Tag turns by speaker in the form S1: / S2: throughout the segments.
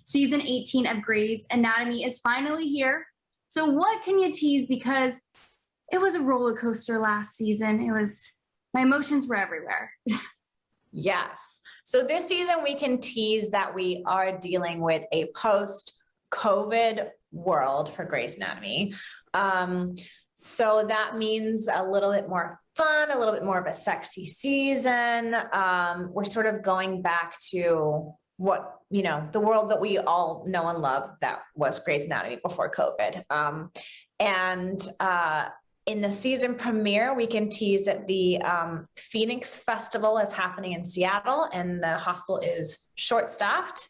S1: season 18 of Grey's Anatomy is finally here. So what can you tease? Because it was a roller coaster last season. My emotions were everywhere.
S2: Yes. So this season we can tease that we are dealing with a post-COVID world for Grey's Anatomy. So that means a little bit more fun, a little bit more of a sexy season. We're sort of going back to what, the world that we all know and love that was Grey's Anatomy before COVID. In the season premiere, we can tease that the Phoenix Festival is happening in Seattle and the hospital is short-staffed.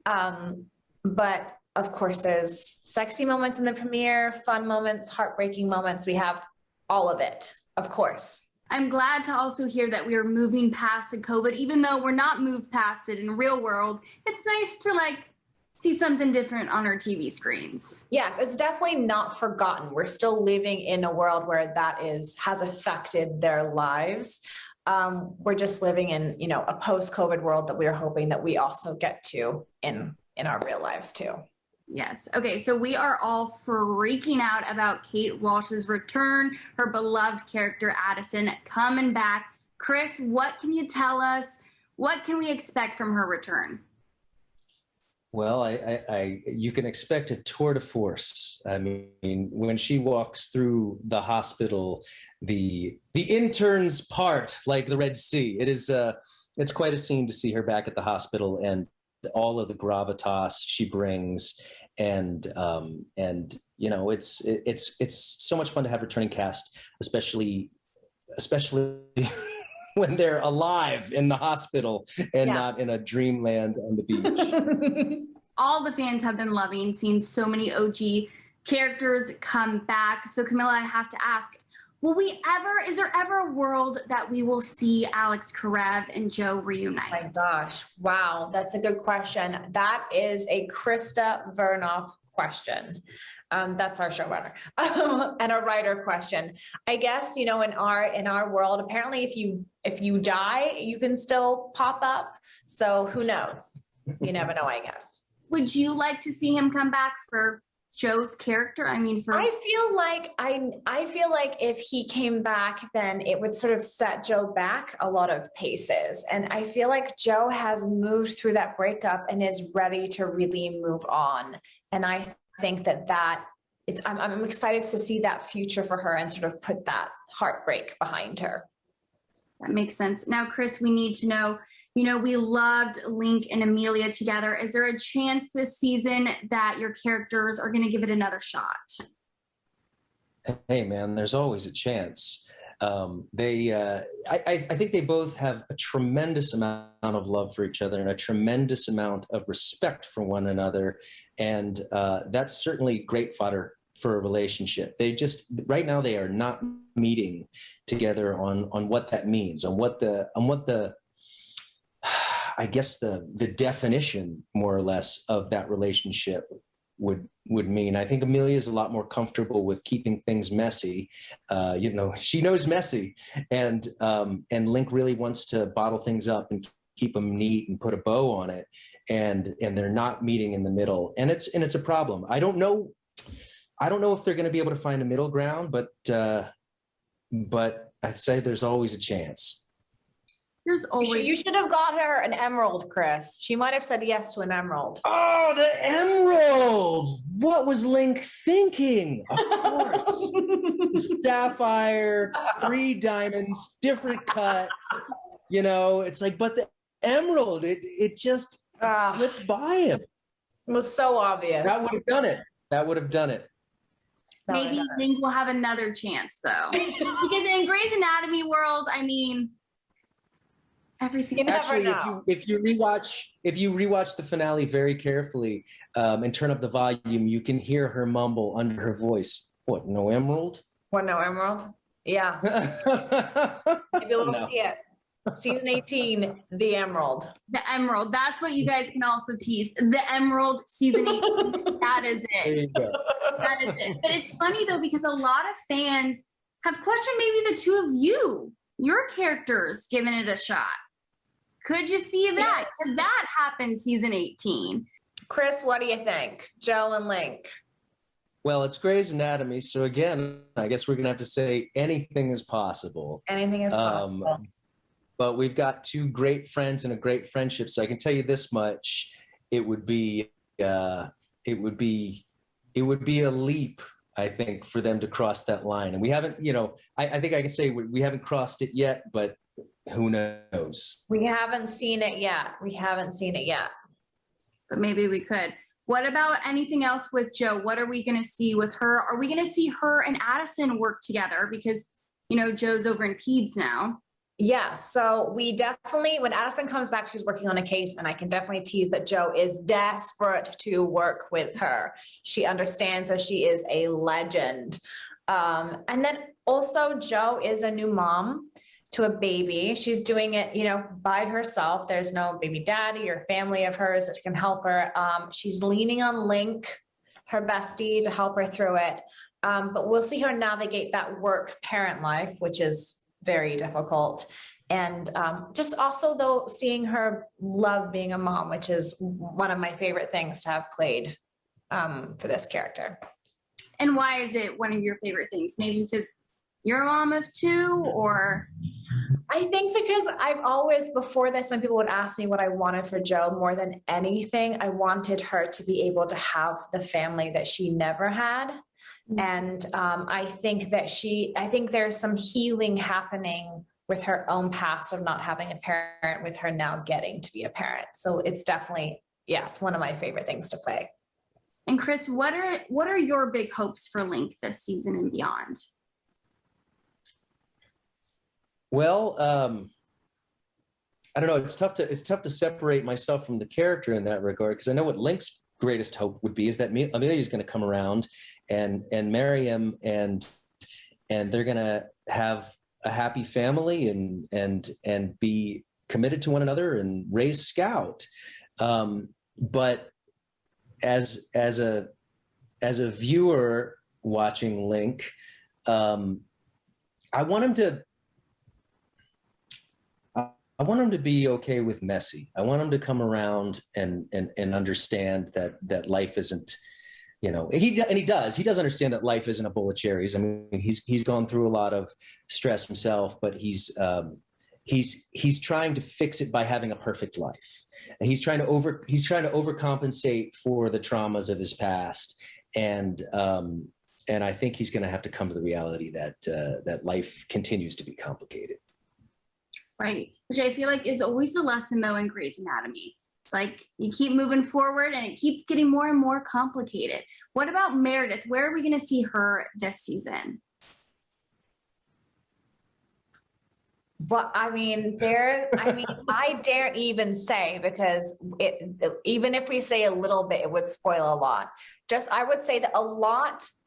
S2: But of course, there's sexy moments in the premiere, fun moments, heartbreaking moments. We have all of it, of course.
S1: I'm glad to also hear that we are moving past the COVID, even though we're not moved past it in the real world. It's nice to see something different on our TV screens.
S2: Yes, it's definitely not forgotten. We're still living in a world where that has affected their lives. We're just living in, a post-COVID world that we are hoping that we also get to in our real lives too.
S1: Yes. Okay, so we are all freaking out about Kate Walsh's return, her beloved character Addison coming back. Chris, what can you tell us? What can we expect from her return?
S3: Well, you can expect a tour de force. I mean, when she walks through the hospital, the interns part like the Red Sea. It's quite a scene to see her back at the hospital and all of the gravitas she brings, and it's so much fun to have returning cast, especially when they're alive in the hospital and not in a dreamland on the beach.
S1: All the fans have been loving seeing so many OG characters come back. So Camilla, I have to ask, is there ever a world that we will see Alex Karev and Joe reunite?
S2: Oh my gosh. Wow. That's a good question. That is a Krista Vernoff question. That's our showrunner and a writer question. I guess, in our world, apparently if you die, you can still pop up. So who knows? You never know, I guess.
S1: Would you like to see him come back for Joe's character? I
S2: feel like if he came back, then it would sort of set Joe back a lot of paces. And I feel like Joe has moved through that breakup and is ready to really move on. And I think I'm excited to see that future for her and sort of put that heartbreak behind her.
S1: That makes sense. Now, Chris, we need to know, we loved Link and Amelia together. Is there a chance this season that your characters are going to give it another shot?
S3: Hey, man, there's always a chance. I think they both have a tremendous amount of love for each other and a tremendous amount of respect for one another. And that's certainly great fodder for a relationship. Right now they are not meeting together on what that means, on what the I guess the definition more or less of that relationship would mean. I think Amelia is a lot more comfortable with keeping things messy. She knows messy, and Link really wants to bottle things up and keep them neat and put a bow on it. And they're not meeting in the middle, and it's a problem. I don't know if they're going to be able to find a middle ground, but I'd say there's always a chance.
S2: You should have got her an emerald, Chris. She might have said yes to an emerald.
S3: Oh, the emerald! What was Link thinking? Of course. Sapphire, 3 diamonds, different cuts. It's like, but the emerald, it just slipped by him.
S2: It was so obvious.
S3: That would have done it.
S1: Maybe Link will have another chance, though. Because in Grey's Anatomy world, everything.
S3: Actually, if you rewatch the finale very carefully and turn up the volume, you can hear her mumble under her voice. What? No emerald?
S2: What? No emerald? Yeah. Maybe we'll see it. Season 18, the emerald.
S1: The emerald. That's what you guys can also tease. The emerald, season 18. That is it. That is it. But it's funny though, because a lot of fans have questioned maybe the two of your characters giving it a shot. Could you see that? Could that happen season 18?
S2: Chris, what do you think? Joe and Link.
S3: Well, it's Grey's Anatomy, so again, I guess we're gonna have to say anything is possible.
S2: Anything is possible.
S3: But we've got two great friends and a great friendship, so I can tell you this much: it would be a leap, I think, for them to cross that line. And we haven't, I think I can say we haven't crossed it yet, but who knows?
S2: We haven't seen it yet.
S1: But maybe we could. What about anything else with Joe? What are we going to see with her? Are we going to see her and Addison work together? Because, Joe's over in Peds now.
S2: Yeah, so we definitely, when Addison comes back, she's working on a case, and I can definitely tease that Joe is desperate to work with her. She understands that she is a legend. And then also Joe is a new mom to a baby. She's doing it, by herself. There's no baby daddy or family of hers that can help her. She's leaning on Link, her bestie, to help her through it. But we'll see her navigate that work parent life, which is very difficult. And just also, though, seeing her love being a mom, which is one of my favorite things to have played for this character.
S1: And why is it one of your favorite things? Maybe because you're a mom of two, or?
S2: I think because I've always, before this, when people would ask me what I wanted for Joe, more than anything, I wanted her to be able to have the family that she never had. And I think there's some healing happening with her own past of not having a parent, with her now getting to be a parent. So it's definitely, yes, one of my favorite things to play.
S1: And Chris, what are your big hopes for Link this season and beyond?
S3: Well, I don't know. It's tough to separate myself from the character in that regard, because I know what Link's greatest hope would be is that Amelia's going to come around and marry him, and they're going to have a happy family and be committed to one another and raise Scout. But as a viewer watching Link, I want him to be okay with messy. I want him to come around and understand that life isn't, he does understand that life isn't a bowl of cherries. I mean, he's gone through a lot of stress himself, but he's trying to fix it by having a perfect life. And he's trying to overcompensate for the traumas of his past. And I think he's going to have to come to the reality that life continues to be complicated.
S1: Right. Which I feel like is always the lesson, though, in Grey's Anatomy. It's like you keep moving forward and it keeps getting more and more complicated. What about Meredith? Where are we going to see her this season?
S2: But I daren't even say, because even if we say a little bit, it would spoil a lot. I would say that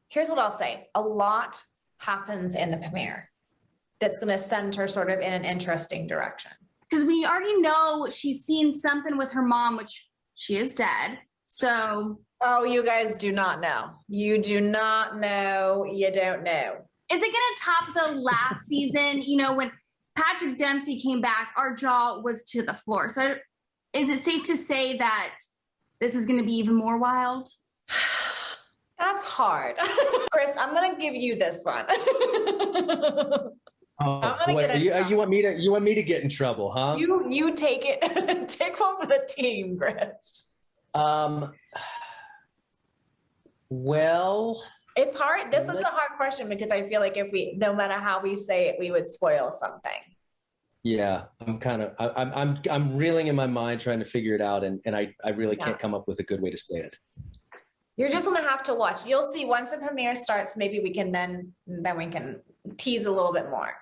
S2: here's what I'll say. A lot happens in the premiere that's going to send her sort of in an interesting direction.
S1: Because we already know she's seen something with her mom, which she is dead. So.
S2: Oh, you guys do not know. You do not know. You don't know.
S1: Is it going to top the last season? When Patrick Dempsey came back, our jaw was to the floor. So is it safe to say that this is going to be even more wild?
S2: That's hard. Chris, I'm going to give you this one.
S3: You want me to get in trouble, huh?
S2: You take it. Take one for the team, Chris.
S3: Well,
S2: it's hard. This is a hard question, because I feel like no matter how we say it, we would spoil something.
S3: Yeah, I'm reeling in my mind trying to figure it out, and I really can't come up with a good way to say it.
S2: You're just gonna have to watch. You'll see once the premiere starts. Maybe we can then we can tease a little bit more.